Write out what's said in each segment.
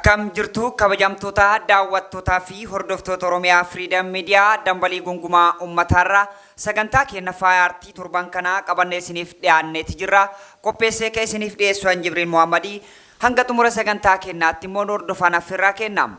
Akkam jirtu kabajamtoota daawwattoota fi hordoftoota Oromiyaa Freedom Media dambalii gungumaa uummatarra sagantaa keenya faaya artii torban kana qabannee isiniif dhiyaanneeti jirra. Qopheessee ka isiniif dhiyeessu an Jibriil Muhammadii hanga xumura sagantaa keenyaatti immoo hordofaan affirraa kennam.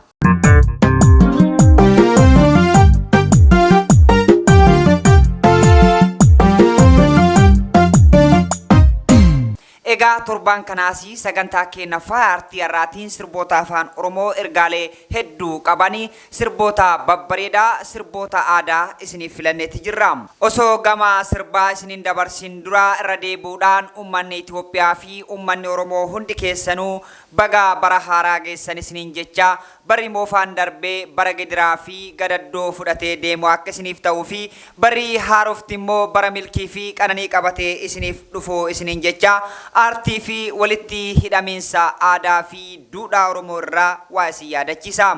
Egaa torban kanaasi sagantaa keenya faaya artii irraatiin sirboota afaan Oromoo ergaalee hedduu qabanii sirboota babbareedaa sirboota aadaa isiniif filanneeti jirra. Osoo gama sirbaa isiniin dabarsin dura irra deebuudhaan uummanni Itoophiyaa fi uummanni Oromoo hundi keessanuu baga bara haaraa geessan isiniin jecha barri moofaan darbee bara gidiraa fi gadaddoo fudhatee deemu akka isiniif ta'uu fi barri haarofti immoo bara milkii fi qananii qabatee isiniif dhufuu isiniin jecha artii fi walitti hidhamiinsa aadaa fi duudhaa Oromoo irraa waa isin yaadachiisa.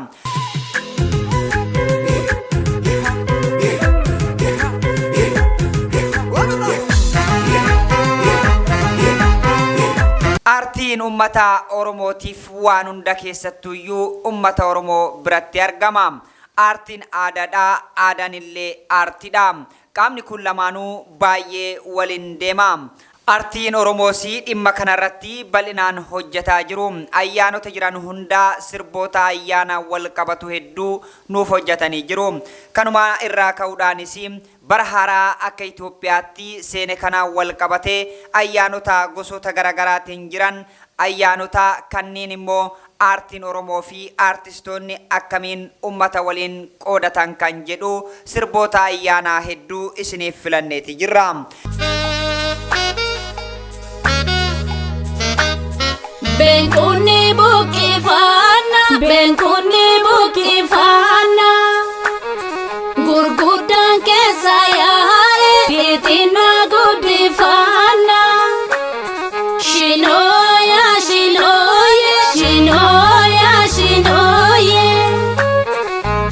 Artiin ummata Oromootiif waan hunda keessattuyyuu ummata Oromoo biratti argama. Artiin aadaadha, aadaan illee artiidha. Qaamni kun lamaanuu baay'ee waliin deema. Artiin Oromoosi dhimma kanarratti bal'inaan hojjetaa jiru. Ayyaanota jiran hunda sirboota ayyaana wal qabatu hedduu nuuf hojjetanii jiru. Kanuma irraa ka'uudhaanis bara haaraa akka Itoophiyaatti seene kana wal qabatee ayyaanota gosoota garaagaraatiin jiran ayyaanota kanneen immoo artiin Oromoo fi artistoonni akkamiin ummata waliin qoodatan kan jedhu sirboota ayyaanaa hedduu isiniif filanneeti jirra. Benkuni bukifana gurguddaan keessa yaale fitina guddifana shinoya shinoye shinoya shinoye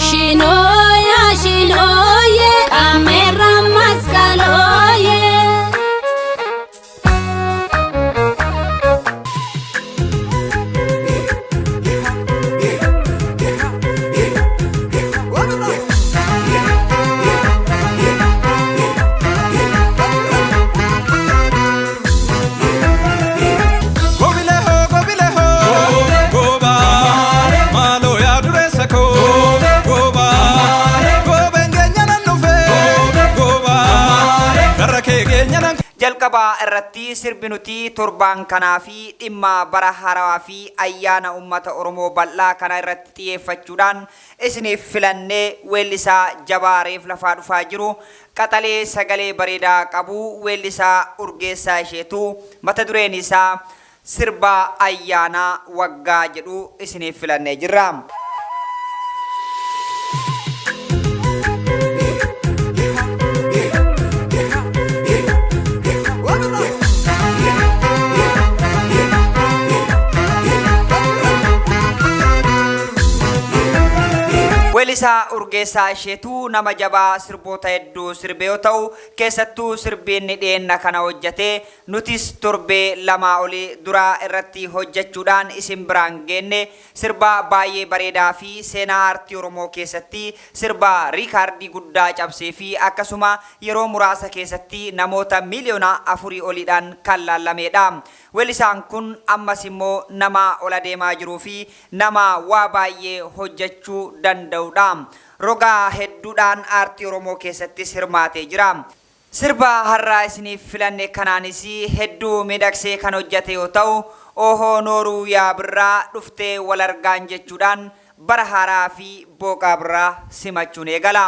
shinoya shinoye kamera maskaloye. Jalqaba irratti sirbinuti torban kanaa fi dhimma bara haaraa fi ayyaana ummata Oromoo bal'aa kana irratti xiyyeeffachuudhaan isiniif filannee weellisaa jabaareef lafaa dhufaa jiru qaxalee sagalee bareedaa qabu weellisaa Urgeessaa Isheetuu mata dureen isaa sirba ayyaana waggaa jedhu isiniif filannee jirra. Weellisaa Urgeessaa Isheetuu nama jabaa sirboota hedduu sirbee yoo ta'u keessattuu sirbiinni dhiyeenna kana hojjetee nutis torbee lama olii dura irratti hojjechuudhaan isin biraan geenne sirba baay'ee bareedaa fi seenaa artii Oromoo keessatti sirba riikaardii guddaa cabsee fi akkasuma yeroo muraasa keessatti namoota miliyoona 4 oliidhaan kan laallameedha. Weellisaan kun ammas immoo nama ola deemaa jiruu fi nama waa baay'ee hojjechuu danda'u. Roga hedduudhaan artii Oromoo keessatti hirmaatee jira. Sirba har'aa isiniif filanne kanaanis hedduu miidhagsee kan hojjete yoo ta'u, ohoo nooruu yaa birraa dhuftee wal argaan jechuudhaan bara haaraa fi booqaa birraa simachuun eegala.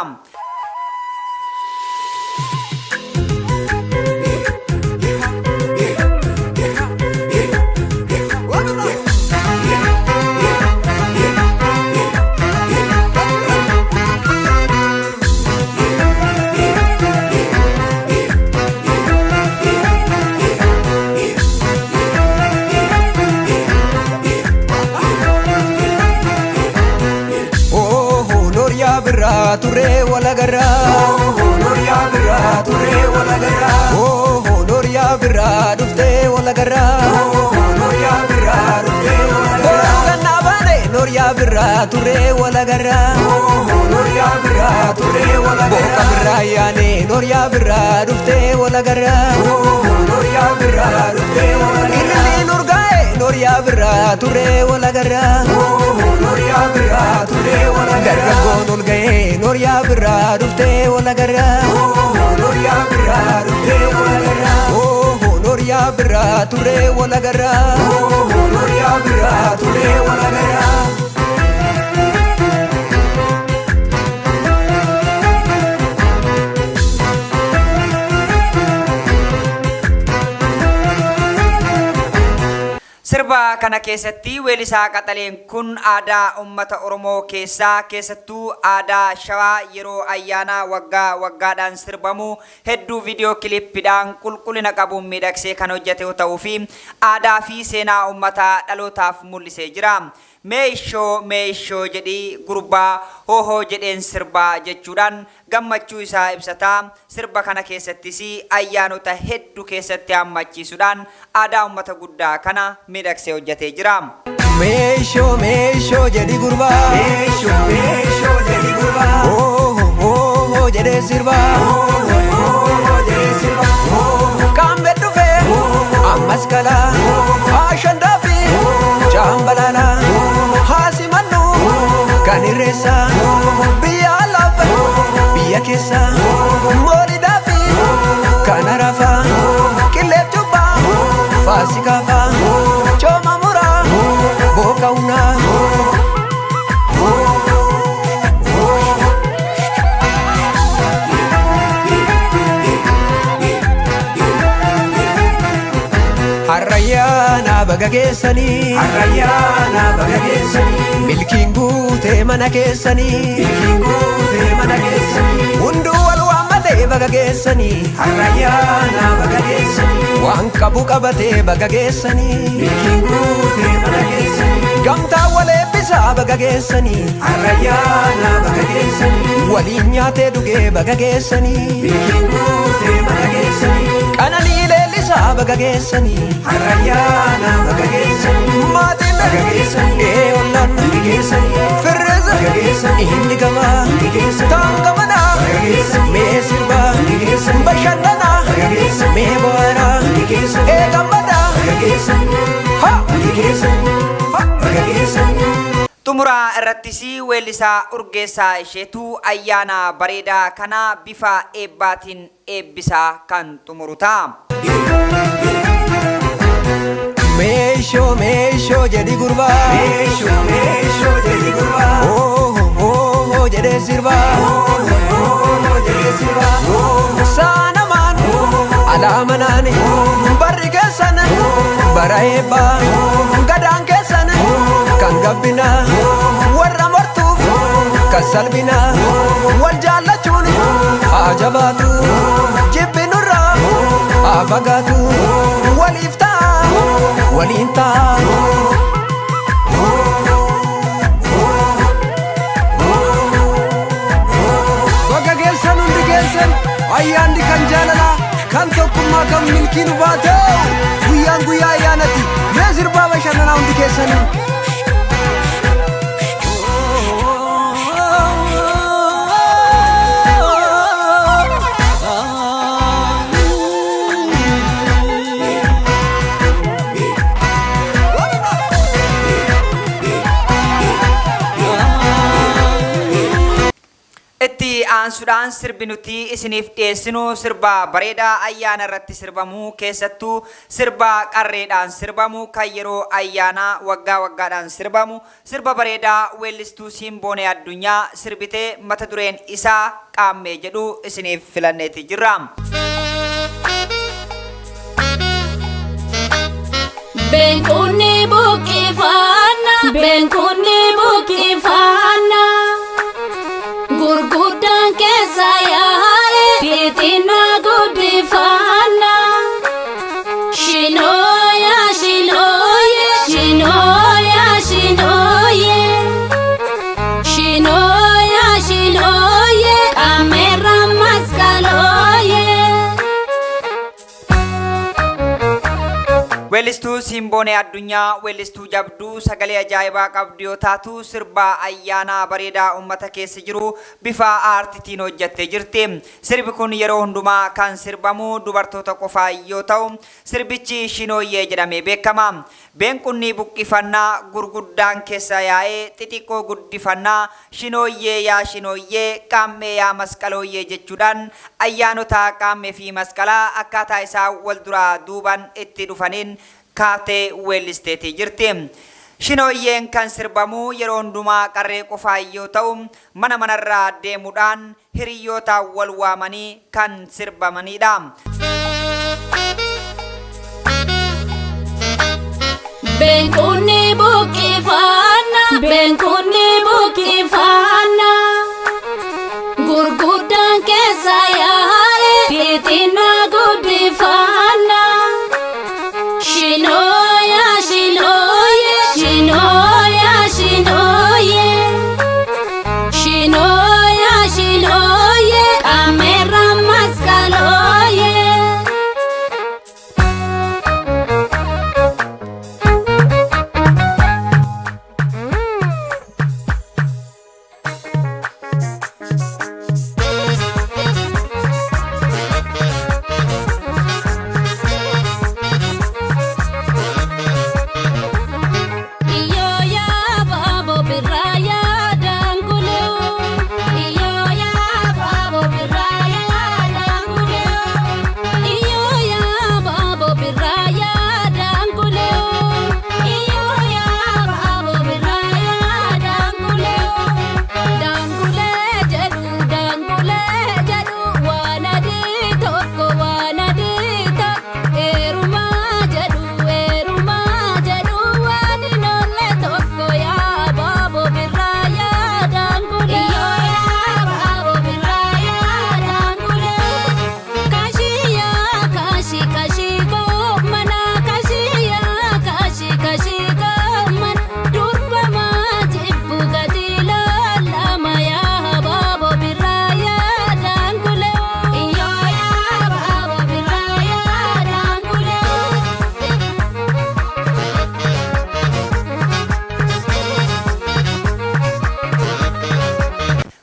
Ture wala garra, oh Noria birra ture wala garra, oh Noria birra dufte wala garra, oh Noria birra dufte wala garra. birraa turee wala garraa Nooriyaa birraa turee wala garraa Booka birraa yaane nooriyaa birraa dhuftee wala garraa Nooriyaa birraa dhuftee wala garraa Ililii nurgaa'e nooriyaa birraa turee wala garraa Nooriyaa birraa turee wala garraa Dargaggoon ol ga'e nooriyaa birraa dhuftee wala garraa Nooriyaa birraa dhuftee wala garraa Nooriyaa birraa turee wala garraa Nooriyaa birraa turee wala garraa Sirba kana keessatti weellisaa qaxaleen kun aadaa uummata Oromoo keessattuu aadaa Shawaa yeroo ayyaana waggaadhaan sirbamu hedduu viidiyoo kilippiidhaan qulqullina qabuun miidhagsee kan hojjete yoo ta'uu fi aadaa fi seenaa uummataa dhalootaaf mul'isee jira. Meeshoo jedhii gurbaa hohoo jedheen sirbaa jechuudhaan gammachuu isaa ibsataa. Sirba kana keessattis ayyaanota hedduu keessatti hammachiisuudhaan aadaa uummata guddaa kana miidhagsee hojjetee jira. Meeshoo jedhii gurbaa Meeshoo jedhii gurbaa hohoo jedhee sirbaa Kaambee dhufee ammas kalaa Ashandaa fi Jambalala Hasimannu kan irreessa biyya lafa biyya keessa mooliidhaa fi kan arafa qilleef jubbaa faasikaafa cooma muraa booka hunaa Harayyaana baga geessanii milkiin guutee mana keessanii hunduu wal waammatee baga geessanii Harayyaana baga geessanii waan qabu qabatee baga geessanii gamtaa wal eebbisaa baga geessanii Harayyaana baga geessanii waliin nyaatee dhugee baga geessanii qananii leellisaa baga geessanii Harayyaana baga geessanii maatiin baga geessanii ollaan baga geessanii firreessa baga geessanii inni gamaa taanga manaa mee sirbaa bashannanaa mee boharaa gammadaa ha baga geessanii Xumuraa irrattis weellisaa Urgeessaa Isheetuu ayyaana bareedaa kana bifa eebbaatiin eebbisaa kan xumuru ta'a. Meeshoo jedhii gurbaa Meeshoo jedhii gurbaa hohoo jedhee sirbaa Saanamaan alaamanaan barri keessan bara eebbaa gadaan keessan kan gabbinaa warra mortuuf kan salphinaa wal jaallachuun haa jabaatu jibbi nurraa haa fagaatu waliif ta'a waliin ta'a. Baga geessan hundi geessan ayyaanni kan jaalalaa kan tokkummaa kan milkiin baate guyyaan guyyaa ayyaanatti mee sirbaa bashannanaa hundi keessanii. Aansuudhaan sirbi nuti isiniif dhiyeessinu sirba bareedaa ayyaana irratti sirbamu keessattuu sirba qarreedhaan sirbamu kan yeroo ayyaanaa waggaadhaan sirbamu sirba bareedaa weellistuu Sinboonee Addunyaa sirbitee mata dureen isaa qaammee jedhu isiniif filanneeti jirra. Benkunni buqqifana gurguddaan keessa yaa'e fiixina guddifana shinooya shinooye shinooya shinooye shinooya shinooye qameera maskalooye Weellistuu Sinboonee Addunyaa weellistuu jabduu sagalee ajaa'ibaa qabdu yoo taatu sirba ayyaana bareedaa uummata keessa jiru bifa aartiitiin hojjettee jirti. Sirbi kun yeroo hundumaa kan sirbamu dubartoota qofaa yoo ta'u sirbichi shinooyyee jedhamee beekama. Beenqunni buqqifannaa gurguddaan keessa yaa'ee xixiqqoo guddifannaa shinooyyee yaa shinooyyee qaammee yaa masqalooyyee jechuudhaan ayyaanota qaammee fi masqalaa akkaataa isaa wal duraa duuban itti dhufaniin kaatee weellisteetii jirti. Shinooyyeen kan sirbamu yeroo hundumaa qarree qofaa yoo ta'u mana manarraa deemuudhaan hiriyoota wal waamanii kan sirbamanidha. Beenqunni buqqifannaa gurguddaan keessa yaa'ee xixinnaa guddifannaa shinooyaa shinooyee shinooyaa shinooyee shinooyaa shinooyee qaameerra masqalooyee.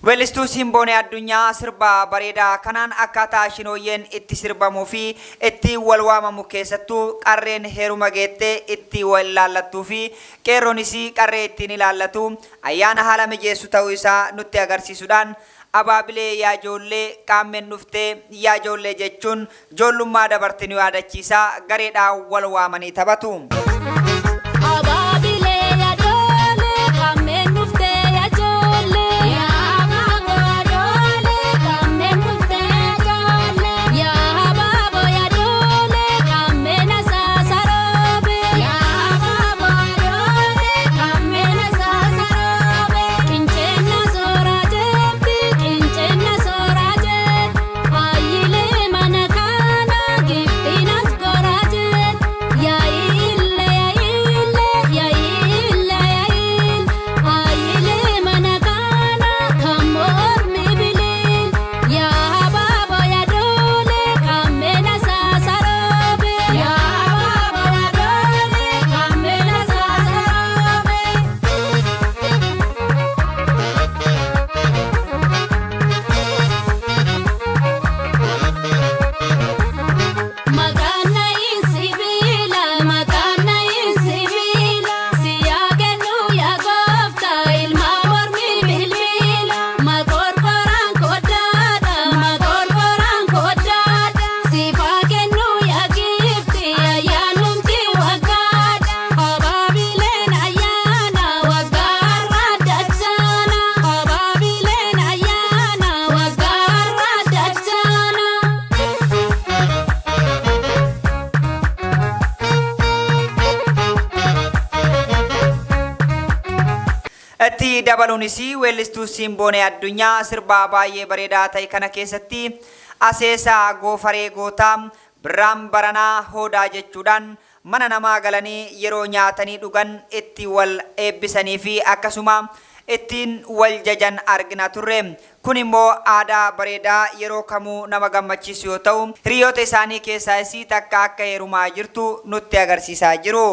Weellistuu Sinboonee Addunyaa sirba bareedaa kanaan akkaataa shinooyyeen itti sirbamuu fi itti wal waamamu keessattuu qarreen heeruma geettee itti wal ilaallattuu fi qeerroonis qarree ittiin ilaallatu ayyaana haala mijeessu ta'uu isaa nutti agarsiisuudhaan abaabilee yaa ijoollee qaammeen dhuftee yaa ijoollee jechuun ijoollummaa dabarte nu yaadachiisa gareedhaan wal waamanii taphatu. Itti dabaluunis weellistuu Sinboonee Addunyaa sirba baay'ee bareedaa ta'e kana keessatti aseesaa goofaree gootaa birraan baranaa hoodaa jechuudhaan mana namaa galanii yeroo nyaatanii dhugan itti wal eebbisanii fi akkasuma ittiin wal jajan argina turre. Kun immoo aadaa bareedaa yeroo kamuu nama gammachiisu yoo ta'u, hiriyoota isaanii keessaa isii takka akka heerumaa jirtu nutti agarsiisaa jiru.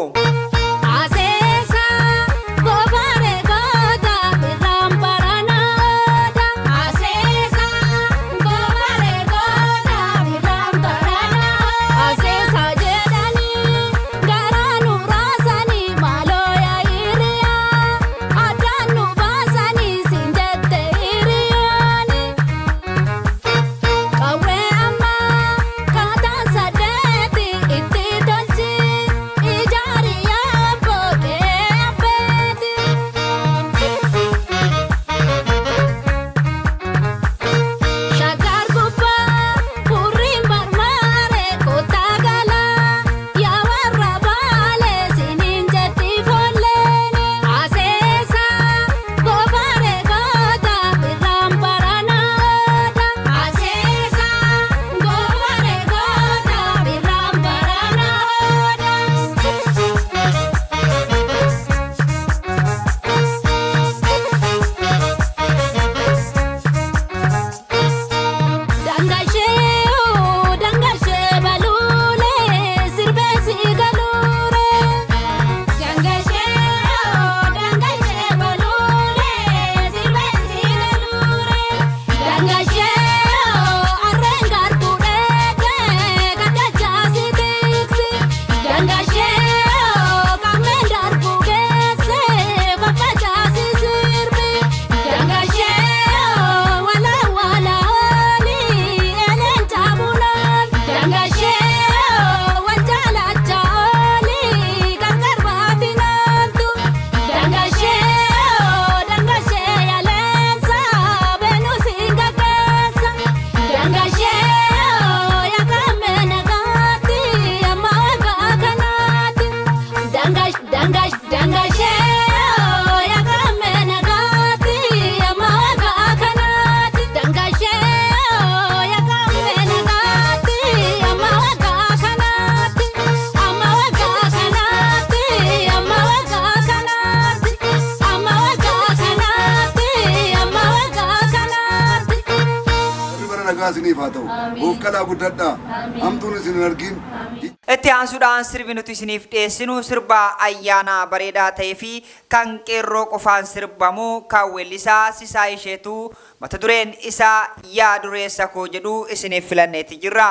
Itti aansuudhaan sirbi nuti isiniif dhiyeessinu sirba ayyaana bareedaa ta'ee fi kan qeerroo qofaan sirbamu kan weellisaa Sisaay Isheetuu mata dureen isaa yaa dureessa koo jedhu isiniif filanneeti jirra.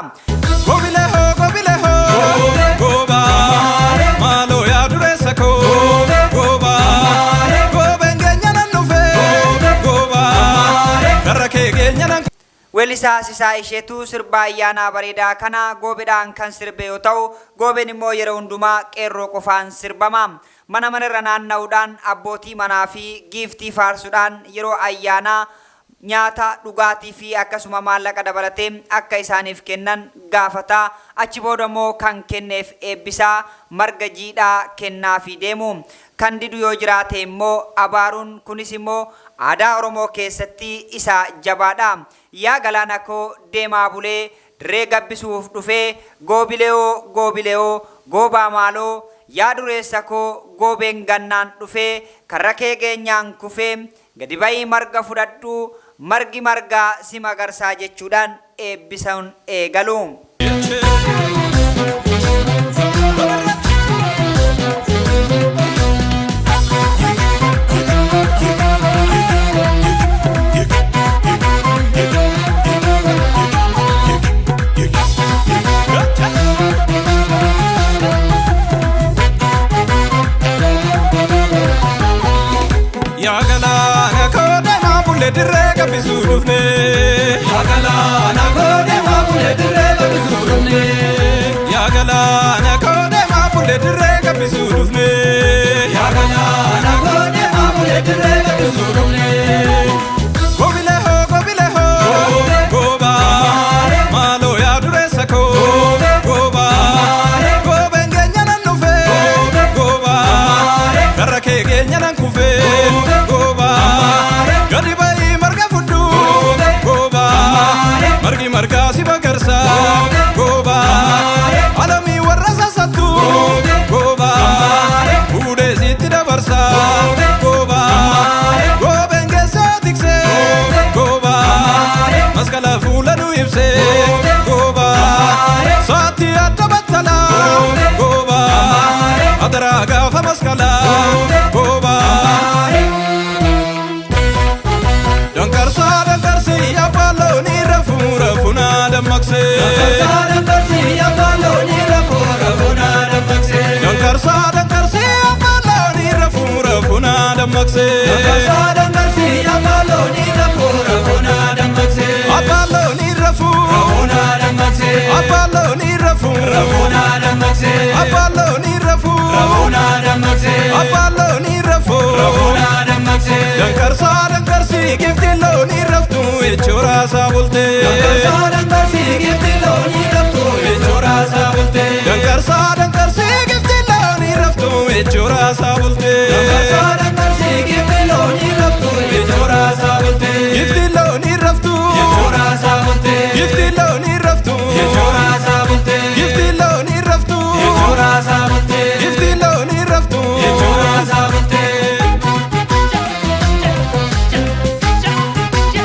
Maaloo yaa dureessa koo goobeen keenya nan dhufe karra kee keenya nan. Weellisaa Sisaay Isheetuu sirba ayyaana bareedaa kana goobeedhaan kan sirbe yoo ta'u, goobeen immoo yeroo hundumaa qeerroo qofaan sirbama. Mana irra naanna'uudhaan abbootii manaa fi giiftii faarsuudhaan yeroo ayyaanaa nyaata dhugaatii fi akkasuma maallaqa dabalatee akka isaaniif kennan gaafata. Achi booda immoo kan kenneef eebbisaa marga jiidhaa kennaafii deemu. Kan didu yoo jiraate immoo abaaruun, kunis immoo aadaa Oromoo keessatti isa jabaadha. Yaa galaana koo deemaa bulee dirree gabbisuuf dhufee goobileoo goobaa maaloo yaa dureessa koo goobeen gannaan dhufee karra kee keenyaan kufee gadi ba'ii marga fudhadhu margi margaa si magarsaa jechuudhaan eebbisuun eegalu. Ya galaana koo deemaa bulee dirree gabbisuu dhufne. Ya galaana koo deemaa bulee dirree gabbisuu dhufne. Ya galaana koo deemaa bulee dirree gabbisuu dhufne. Ya galaana koo deemaa bulee dirree gabbisuu dhufne. Gobilee hoo goobaa maaloo yaa dureessa koo goobaa goobeen keenya nan dhufe goobaa karra kee keenya nan kufe. Margi marga si bagarsa goba alami warra sasatu goba ude siti dabarsa goba nu ibse goba saati atabatala goba adaraga famaskala goba dankarsa ya baloni rafura funa damakse dankarsa ya baloni rafura funa damakse dankarsa ya baloni rafura funa damakse dankarsa ya baloni rafura funa damakse abaloni rafura funa damakse abaloni rafura funa damakse abaloni rafura funa damakse abaloni rafura funa damakse dankarsa giftiloni raftu echora sabulte dankarsa giftiloni raftu echora sabulte dankarsa giftiloni raftu echora sabulte dankarsa giftiloni raftu echora sabulte giftiloni raftu echora sabulte giftiloni raftu echora sabulte giftiloni raftu echora sabulte giftiloni raftu echora sabulte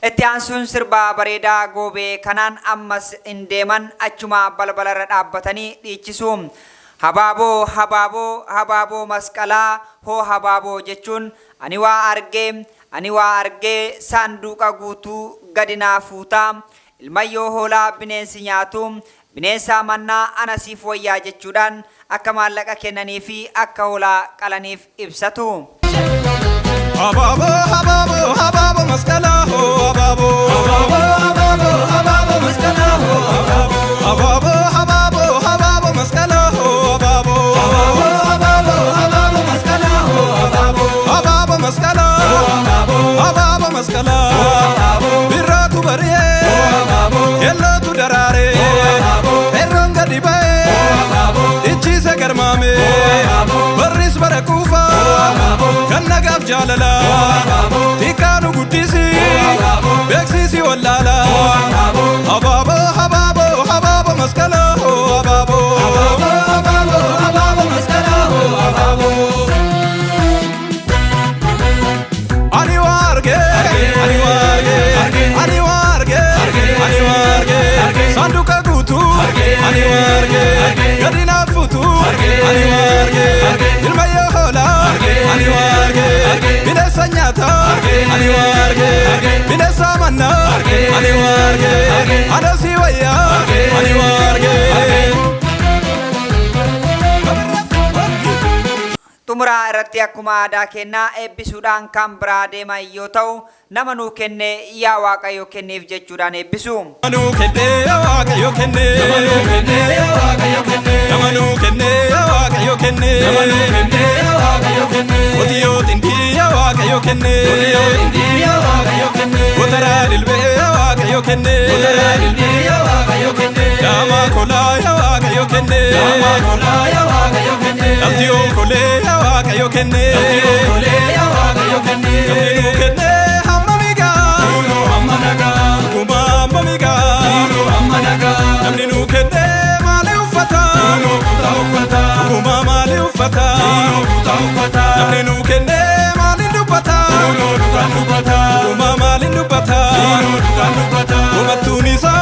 Etiansun sirba bareda gobe kanan ammas indeman achuma balbalara dhaabbatanii dhiichisuu hababo hababo hababo masqala ho hababo jechuun ani waa argee sanduuqa guutuu gadinaa fuutaa ilmayyoo hoolaa bineensi nyaatu bineensa mannaa anasiif wayyaa jechuudhaan akka maallaqa kennanii fi akka hoolaa qalaniif ibsatu. Hababo hababo hababo maskala ho hababo hababo hababo hababo maskala ho hababo hababo hababo maskala ho hababo hababo hababo hababo maskala ho hababo hababo maskala hababo maskala biratu bariye yello tu darare erronga dibae ichise garmame baris barakufa kannagaf jalala tikanu gudisi beksisi wallala hababo hababo hababo maskala ho hababo hababo hababo hababo maskala ho hababo ani warge sanduka gutu ani warge gadina futu ani warge ilmayo hola ani warge binesa nyata ani warge binesa manna ani warge adasi waya ani warge Tumura irratti akkuma aadaa kennaa eebbisuudhaan kan biraa deeman yoo ta'u nama nuu kenne yaa Waaqayyo kenneef jechuudhaan eebbisu. Nuu kenne yaa Waaqayyo kenne nama nuu kenne yaa Waaqayyo kenne nama nuu kenne yaa Waaqayyo kenne nama nuu kenne yaa Waaqayyo kenne otiyoo tindii yaa Waaqayyo kenne otiyoo tindii yaa Waaqayyo kenne otaraa dilbee yaa Waaqayyo kenne otaraa dilbee yaa Waaqayyo kenne daamaa kolaa yaa Waaqayyo kenne daamaa kolaa yaa Waaqayyo kenne altiyoo kolee yaa Waaqayyo kenne altiyoo kolee yaa Waaqayyo kenne namni nuu kenne hamma migaa nuu hamma nagaa kuma hamma migaa nuu hamma nagaa namni nuu kenne maali uffata nuu kutaa uffata kuma maali uffata nuu kutaa uffata namni nuu kenne maali dubbata nuu dubbata dubbata kuma maali dubbata nuu dubbata dubbata kuma tuunisa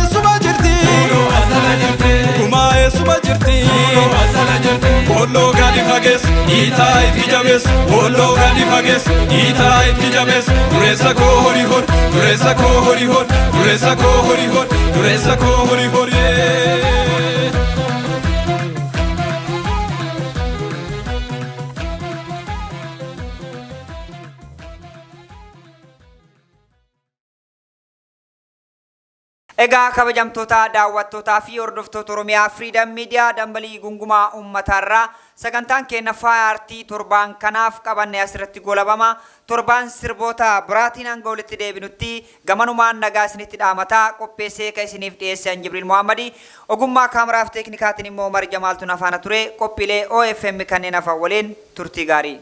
isuma jirti nuu asala jirti kuma isuma jirti nuu asala jirti Ollo gadi fages ita itijabes Ollo gadi fages ita itijabes Duresa ko hori hor duresa ko hori hor duresa ko hori hor duresa ko hori hor Egaa kabajamtoota daawwattootaa fi hordoftoota Oromiyaa Freedom Media dambalii gungumaa uummatarraa sagantaan keenya faaya aartii torbaan kanaaf qabanne asirratti golabama torbaan sirboota biraatiin hanga walitti deebinutti gamanumaan nagaa isinitti dhaamataa qopheessee ka isiniif dhiyeessan Jibriil Muhammadi ogummaa kaameraaf teeknikaatiin immoo Marja Maaltuun afaana ture qophiilee OFM kanneen afaan waliin turtii gaarii